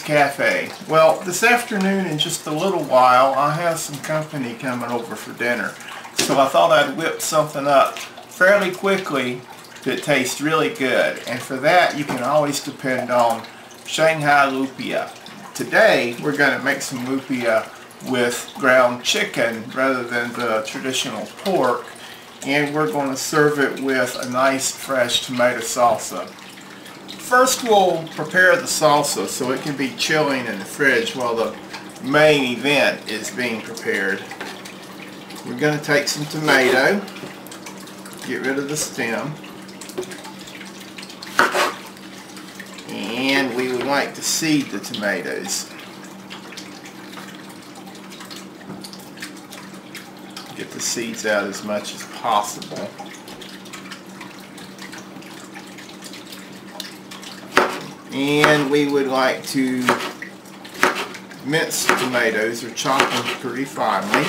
Cafe. Well, this afternoon in just a little while I have some company coming over for dinner. So I thought I'd whip something up fairly quickly that tastes really good. And for that you can always depend on Shanghai Lumpia. Today we're going to make some lumpia with ground chicken rather than the traditional pork. And we're going to serve it with a nice fresh tomato salsa. First we'll prepare the salsa so it can be chilling in the fridge while the main event is being prepared. We're going to take some tomato, get rid of the stem, and we would like to seed the tomatoes. Get the seeds out as much as possible. And we would like to mince the tomatoes or chop them pretty finely.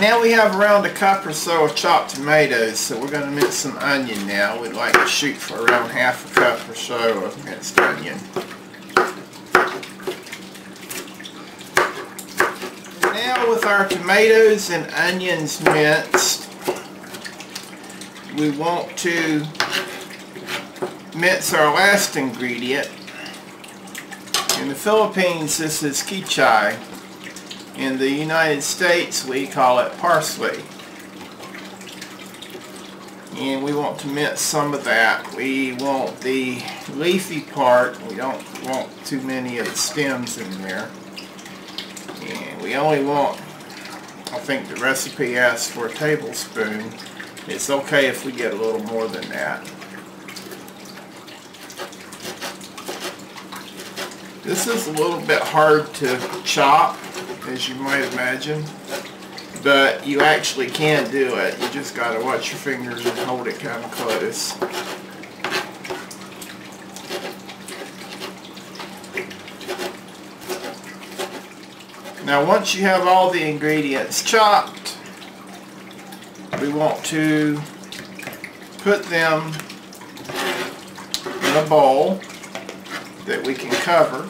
Now we have around a cup or so of chopped tomatoes, so we're going to mince some onion now. We'd like to shoot for around half a cup or so of minced onion. Now with our tomatoes and onions minced, we want to mince our last ingredient. In the Philippines this is kichay. In the United States we call it parsley. And we want to mince some of that. We want the leafy part. We don't want too many of the stems in there. And we only want, I think the recipe asks for a tablespoon. It's okay if we get a little more than that. This is a little bit hard to chop, as you might imagine, but you actually can do it. You just got to watch your fingers and hold it kind of close. Now once you have all the ingredients chopped, we want to put them in a bowl that we can cover.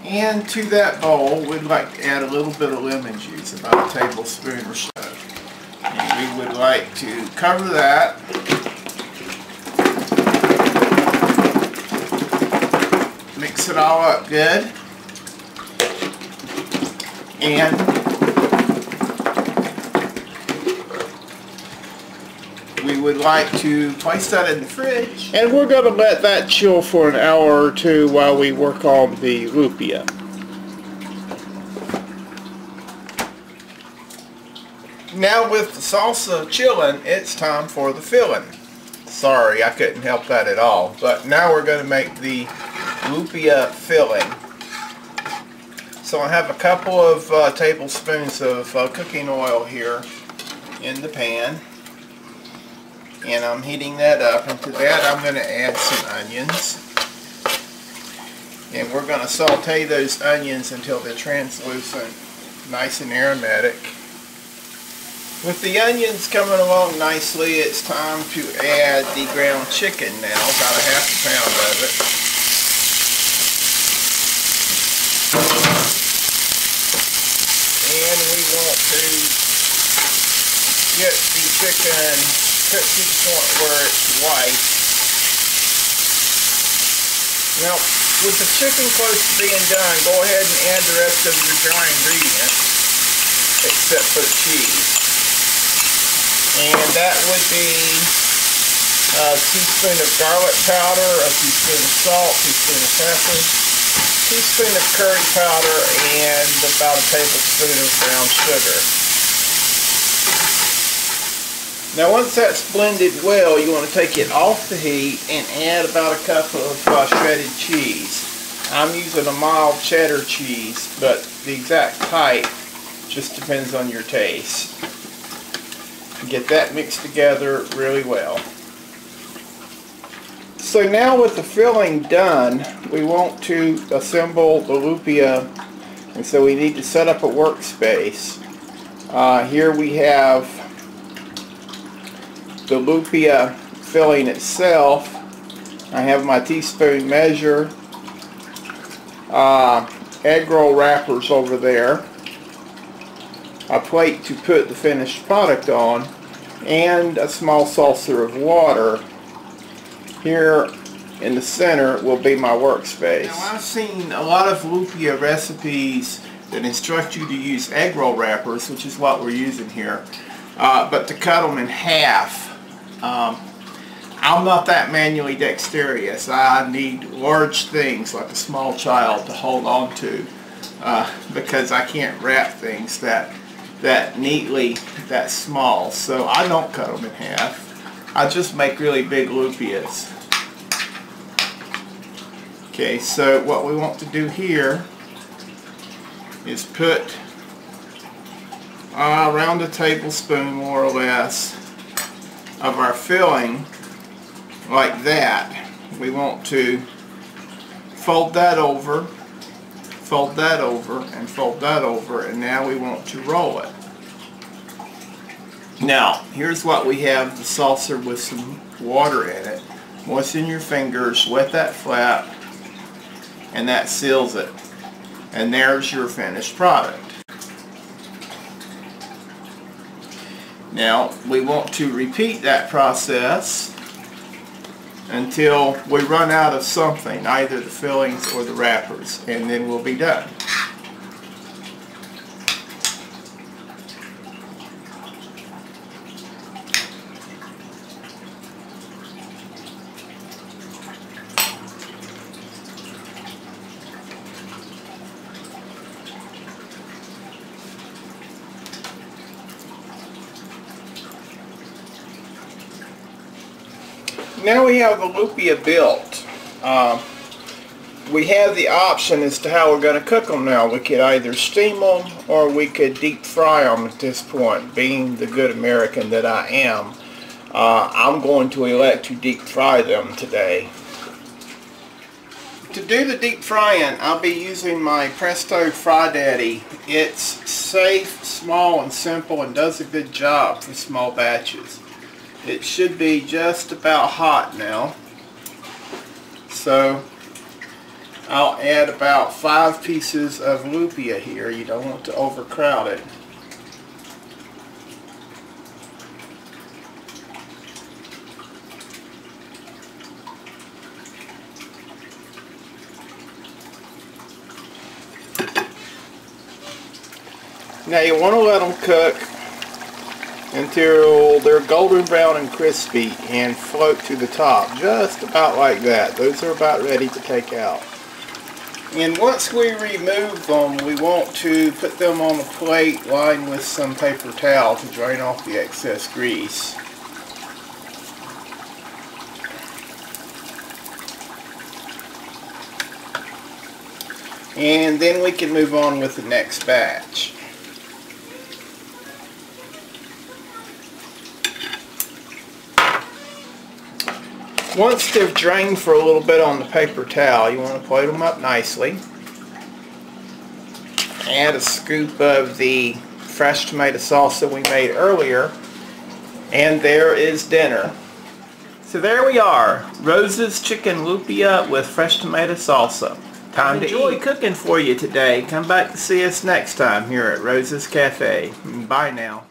And to that bowl, we'd like to add a little bit of lemon juice, about a tablespoon or so. And we would like to cover that. Mix it all up good. And we would like to place that in the fridge. And we're going to let that chill for an hour or two while we work on the lumpia. Now with the salsa chilling, it's time for the filling. Sorry, I couldn't help that at all. But now we're going to make the lumpia filling. So I have a couple of tablespoons of cooking oil here in the pan. And I'm heating that up, and to that I'm going to add some onions. And we're going to saute those onions until they're translucent, nice and aromatic. With the onions coming along nicely, it's time to add the ground chicken now, about a half a pound of it. And we want to get the chicken cooked to the point where it's white. Now, with the chicken close to being done, go ahead and add the rest of your dry ingredients, except for the cheese. And that would be a teaspoon of garlic powder, a teaspoon of salt, a teaspoon of pepper, a teaspoon of curry powder, and about a tablespoon of brown sugar. Now once that's blended well, you want to take it off the heat and add about a cup of shredded cheese. I'm using a mild cheddar cheese, but the exact type just depends on your taste. Get that mixed together really well. So now with the filling done, we want to assemble the lumpia, and so we need to set up a workspace. Here we have the lumpia filling itself. I have my teaspoon measure, egg roll wrappers over there, a plate to put the finished product on, and a small saucer of water. Here in the center will be my workspace. Now, I've seen a lot of lumpia recipes that instruct you to use egg roll wrappers, which is what we're using here, but to cut them in half. I'm not that manually dexterous. I need large things like a small child to hold on to, because I can't wrap things that neatly, that small. So I don't cut them in half. I just make really big lumpias. Okay, so what we want to do here is put around a tablespoon more or less of our filling like that. We want to fold that over, fold that over, and fold that over, and now we want to roll it. Now, here's what we have: the saucer with some water in it. Moisten your fingers, wet that flap, and that seals it. And there's your finished product. Now, we want to repeat that process until we run out of something, either the fillings or the wrappers, and then we'll be done. Now we have the lumpia built. We have the option as to how we're going to cook them now. We could either steam them or we could deep fry them at this point. Being the good American that I am, I'm going to elect to deep fry them today. To do the deep frying, I'll be using my Presto Fry Daddy. It's safe, small, and simple, and does a good job for small batches. It should be just about hot now. So I'll add about 5 pieces of lumpia here. You don't want to overcrowd it. Now you want to let them cook until they're golden brown and crispy and float to the top, just about like that. Those are about ready to take out. And once we remove them, we want to put them on a plate lined with some paper towel to drain off the excess grease. And then we can move on with the next batch. Once they've drained for a little bit on the paper towel, you want to plate them up nicely. Add a scoop of the fresh tomato sauce that we made earlier, and there is dinner. So there we are, Rose's chicken lumpia with fresh tomato salsa. Time to enjoy cooking for you today. Come back to see us next time here at Rose's Cafe. Bye now.